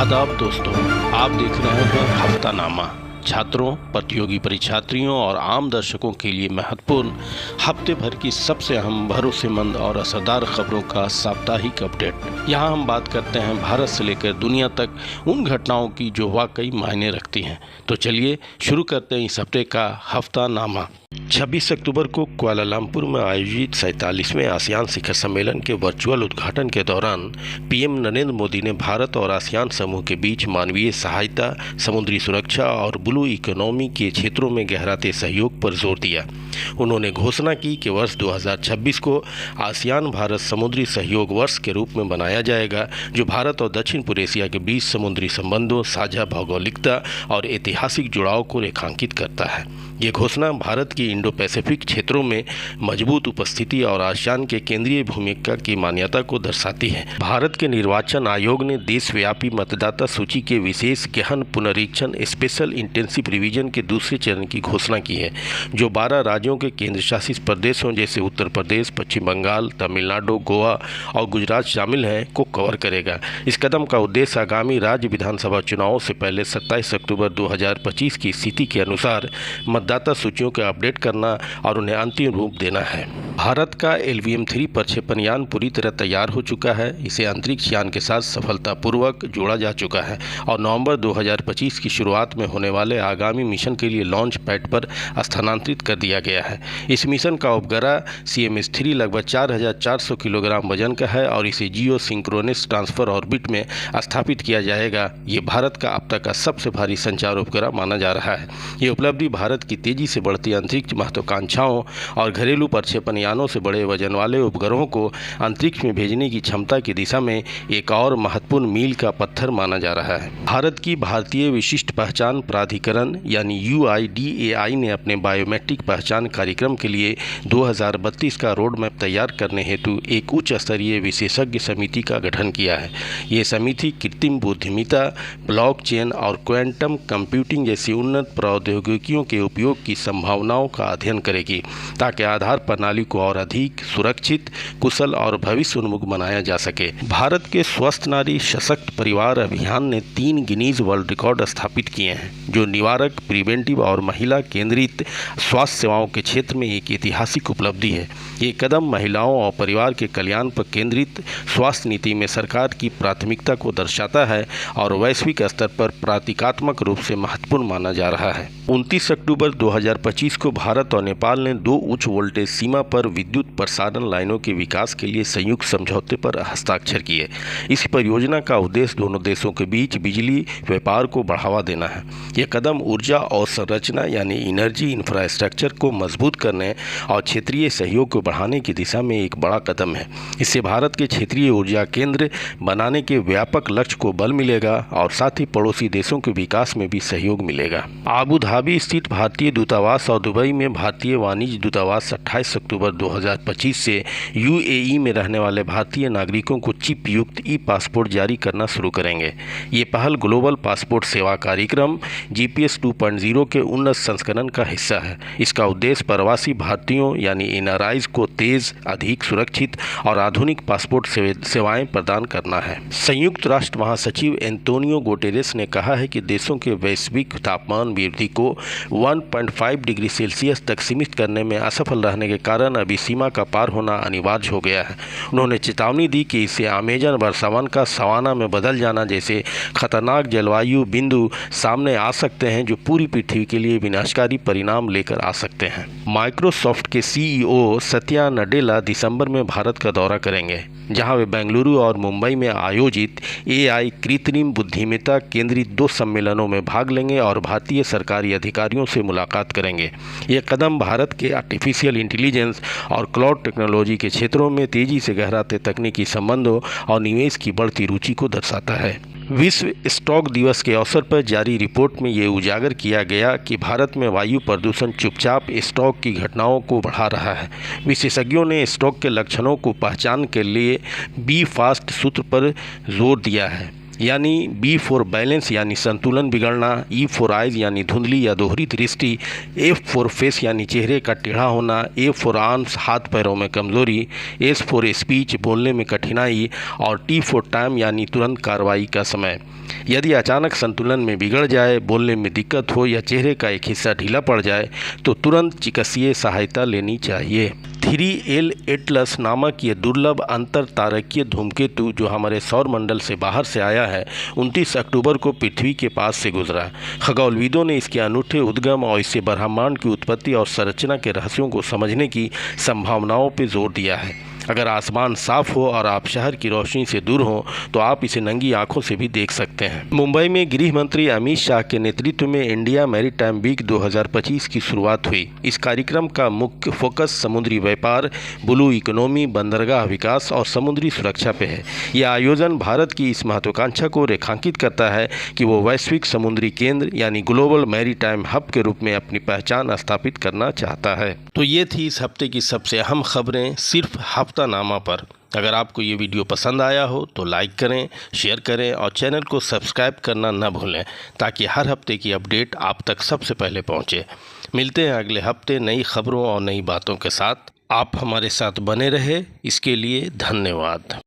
आदाब दोस्तों, आप देख रहे हैं हफ्तानामा। छात्रों, प्रतियोगी परीक्षार्थियों और आम दर्शकों के लिए महत्वपूर्ण हफ्ते भर की सबसे अहम, भरोसेमंद और असरदार खबरों का साप्ताहिक अपडेट। यहाँ हम बात करते हैं भारत से लेकर दुनिया तक उन घटनाओं की जो वाकई मायने रखती हैं। तो चलिए शुरू करते हैं इस हफ्ते का हफ्तानामा। 26 अक्टूबर को कुआलालंपुर में आयोजित 47वें आसियान शिखर सम्मेलन के वर्चुअल उद्घाटन के दौरान पीएम नरेंद्र मोदी ने भारत और आसियान समूह के बीच मानवीय सहायता, समुद्री सुरक्षा और ब्लू इकोनॉमी के क्षेत्रों में गहराते सहयोग पर जोर दिया। उन्होंने घोषणा की कि वर्ष 2026 को आसियान भारत समुद्री सहयोग वर्ष के रूप में बनाया जाएगा, जो भारत और दक्षिण पूर्व एशिया के बीच समुद्री संबंधों, साझा भौगोलिकता और ऐतिहासिक जुड़ाव को रेखांकित करता है। ये घोषणा भारत की इंडो पैसिफिक क्षेत्रों में मजबूत उपस्थिति और आसियान के केंद्रीय भूमिका की मान्यता को दर्शाती है। भारत के निर्वाचन आयोग ने देशव्यापी मतदाता सूची के विशेष गहन पुनरीक्षण स्पेशल इंटेंसिव रिवीजन के दूसरे चरण की घोषणा की है, जो 12 राज्यों के केंद्र शासित प्रदेशों जैसे उत्तर प्रदेश, पश्चिम बंगाल, तमिलनाडु, गोवा और गुजरात शामिल हैं को कवर करेगा। इस कदम का उद्देश्य आगामी राज्य विधानसभा चुनावों से पहले 27 अक्टूबर 2025 की स्थिति के अनुसार मतदाता सूचियों को अपडेट करना और उन्हें अंतिम रूप देना है। भारत का LVM-3 प्रक्षेपण यान पूरी तरह तैयार हो चुका है। इसे अंतरिक्ष यान के साथ सफलतापूर्वक जोड़ा जा चुका है और नवंबर 2025 की शुरुआत में होने वाले आगामी मिशन के लिए लॉन्च पैड पर स्थानांतरित कर दिया गया है। इस मिशन का उपग्रह CMS-3 लगभग 4400 किलोग्राम वजन का है और इसे जियो सिंक्रोनस ट्रांसफर ऑर्बिट में स्थापित किया जाएगा। ये भारत का अब तक का सबसे भारी संचार उपग्रह माना जा रहा है। ये उपलब्धि भारत की तेजी से बढ़ती अंतरिक्ष महत्वाकांक्षाओं और घरेलू प्रक्षेपण यानों से बड़े वजन वाले उपग्रहों को अंतरिक्ष में भेजने की क्षमता की दिशा में एक और महत्वपूर्ण मील का पत्थर माना जा रहा है। भारत की भारतीय विशिष्ट पहचान प्राधिकरण यानी UIDAI ने अपने बायोमेट्रिक पहचान कार्यक्रम के लिए 2032 का रोड मैप तैयार करने हेतु एक उच्च स्तरीय विशेषज्ञ समिति का गठन किया है। ये समिति कृत्रिम बुद्धिमत्ता, ब्लॉकचेन और क्वांटम कंप्यूटिंग जैसी उन्नत प्रौद्योगिकियों के उपयोग की संभावनाओं का अध्ययन करेगी, ताकि आधार प्रणाली को और अधिक सुरक्षित, कुशल और भविष्य उन्मुख बनाया जा सके। भारत के स्वस्थ नारी सशक्त परिवार अभियान ने 3 गिनीज वर्ल्ड रिकॉर्ड स्थापित किए हैं, जो निवारक, प्रिवेंटिव और महिला केंद्रित स्वास्थ्य सेवाओं के क्षेत्र में एक ऐतिहासिक उपलब्धि है। ये कदम महिलाओं और परिवार के कल्याण पर केंद्रित स्वास्थ्य नीति में सरकार की प्राथमिकता को दर्शाता है और वैश्विक स्तर पर प्रतीकात्मक रूप से महत्वपूर्ण माना जा रहा है। 29 अक्टूबर 2025 को भारत और नेपाल ने 2 उच्च वोल्टेज सीमा पर विद्युत प्रसारण लाइनों के विकास के लिए संयुक्त समझौते पर हस्ताक्षर किए। इस परियोजना का उद्देश्य दोनों देशों के बीच बिजली व्यापार को बढ़ावा देना है। यह कदम ऊर्जा और संरचना यानी एनर्जी इंफ्रास्ट्रक्चर को मजबूत करने और क्षेत्रीय सहयोग को बढ़ाने की दिशा में एक बड़ा कदम है। इससे भारत के क्षेत्रीय ऊर्जा केंद्र बनाने के व्यापक लक्ष्य को बल मिलेगा और साथ ही पड़ोसी देशों के विकास में भी सहयोग मिलेगा। आबू धाबी स्थित भारतीय दूतावास और दुबई में भारतीय वाणिज्य दूतावास 28 अक्टूबर 2025 से UAE में रहने वाले भारतीय नागरिकों को चिप युक्त ई-पासपोर्ट जारी करना शुरू करेंगे। ये पहल ग्लोबल पासपोर्ट सेवा कार्यक्रम GPS 2.0 के उन्नत संस्करण का हिस्सा है। इसका उद्देश्य प्रवासी भारतीयों यानी NRIs को तेज, अधिक सुरक्षित और आधुनिक पासपोर्ट सेवाएं प्रदान करना है। संयुक्त राष्ट्र महासचिव एंटोनियो गुटेरेस ने कहा है कि देशों के वैश्विक तापमान वृद्धि को 1.5 डिग्री सेल्सियस तक सीमित करने में असफल रहने के कारण अभी सीमा का पार होना अनिवार्य हो गया है। उन्होंने चेतावनी दी कि इससे अमेजन वर्षावन का सवाना में बदल जाना जैसे खतरनाक जलवायु बिंदु सामने आ सकते हैं, जो पूरी पृथ्वी के लिए विनाशकारी परिणाम लेकर आ सकते हैं। माइक्रोसॉफ्ट के CEO सत्या नडेला दिसंबर में भारत का दौरा करेंगे, जहां वे बेंगलुरु और मुंबई में आयोजित AI कृत्रिम बुद्धिमत्ता केंद्रित 2 सम्मेलनों में भाग लेंगे और भारतीय सरकारी अधिकारियों से मुलाकात करेंगे। ये कदम भारत के आर्टिफिशियल इंटेलिजेंस और क्लाउड टेक्नोलॉजी के क्षेत्रों में तेजी से गहराते तकनीकी संबंधों और निवेश की बढ़ती रुचि को दर्शाता है। विश्व स्टॉक दिवस के अवसर पर जारी रिपोर्ट में ये उजागर किया गया कि भारत में वायु प्रदूषण चुपचाप स्टॉक की घटनाओं को बढ़ा रहा है। विशेषज्ञों ने स्टॉक के लक्षणों को पहचान के लिए बी फास्ट सूत्र पर जोर दिया है। यानी बी फॉर बैलेंस यानी संतुलन बिगड़ना, ई फॉर आइज यानी धुंधली या दोहरी दृष्टि, एफ फॉर फेस यानी चेहरे का टेढ़ा होना, ए फॉर आर्म्स हाथ पैरों में कमजोरी, एस फॉर स्पीच बोलने में कठिनाई और टी फॉर टाइम यानी तुरंत कार्रवाई का समय। यदि अचानक संतुलन में बिगड़ जाए, बोलने में दिक्कत हो या चेहरे का एक हिस्सा ढीला पड़ जाए तो तुरंत चिकित्सीय सहायता लेनी चाहिए। 3L एटलस नामक ये दुर्लभ अंतर तारकीय धूमकेतु जो हमारे सौर मंडल से बाहर से आया है 29 अक्टूबर को पृथ्वी के पास से गुजरा। खगोलविदों ने इसके अनूठे उद्गम और इससे ब्रह्मांड की उत्पत्ति और संरचना के रहस्यों को समझने की संभावनाओं पर जोर दिया है। अगर आसमान साफ हो और आप शहर की रोशनी से दूर हो तो आप इसे नंगी आंखों से भी देख सकते हैं। मुंबई में गृह मंत्री अमित शाह के नेतृत्व में इंडिया मैरीटाइम वीक 2025 की शुरुआत हुई। इस कार्यक्रम का मुख्य फोकस समुद्री व्यापार, ब्लू इकोनॉमी, बंदरगाह विकास और समुद्री सुरक्षा पे है। यह आयोजन भारत की इस महत्वाकांक्षा को रेखांकित करता है कि वो वैश्विक समुद्री केंद्र यानी ग्लोबल मैरीटाइम हब के रूप में अपनी पहचान स्थापित करना चाहता है। तो ये थी इस हफ्ते की सबसे अहम खबरें सिर्फ हफ्तानामा पर। अगर आपको ये वीडियो पसंद आया हो तो लाइक करें, शेयर करें और चैनल को सब्सक्राइब करना न भूलें ताकि हर हफ्ते की अपडेट आप तक सबसे पहले पहुंचे। मिलते हैं अगले हफ्ते नई खबरों और नई बातों के साथ। आप हमारे साथ बने रहे, इसके लिए धन्यवाद।